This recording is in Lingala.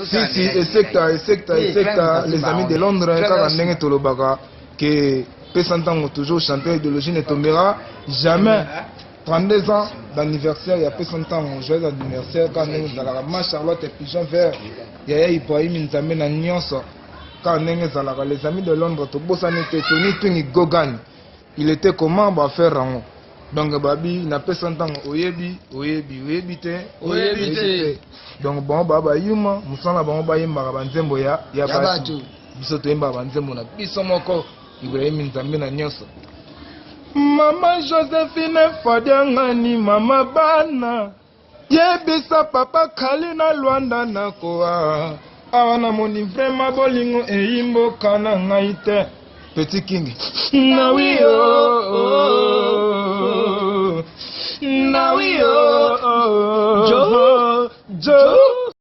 Si, et secta, les amis de Londres, car on est Tolobaka, que Pessantango toujours chanter idéologie ne tombera jamais. 32 ans d'anniversaire, il y a Pessantango, joyeux anniversaire, quand on est dans la marche, Charlotte et Pigeon Vert, il y a Ibrahim Nzamé na Nyonso, quand on est dans la les amis de Londres, Tobosan était Tony Twingy Gogan, il était comment va faire en haut. Donc babi na Pessantango oyebi te donc bon baba yuma musana bon ba yimba banzembo ya batu biso to yimba banzembo na biso moko Ibrahim Nzambe na Nyonso. Mama Josephine Fadiangani mama bana yebisa papa Kalina Luanda na koa awana moni vraiment bolingo eyimbo kana ngaite Petit King. Now we Joe.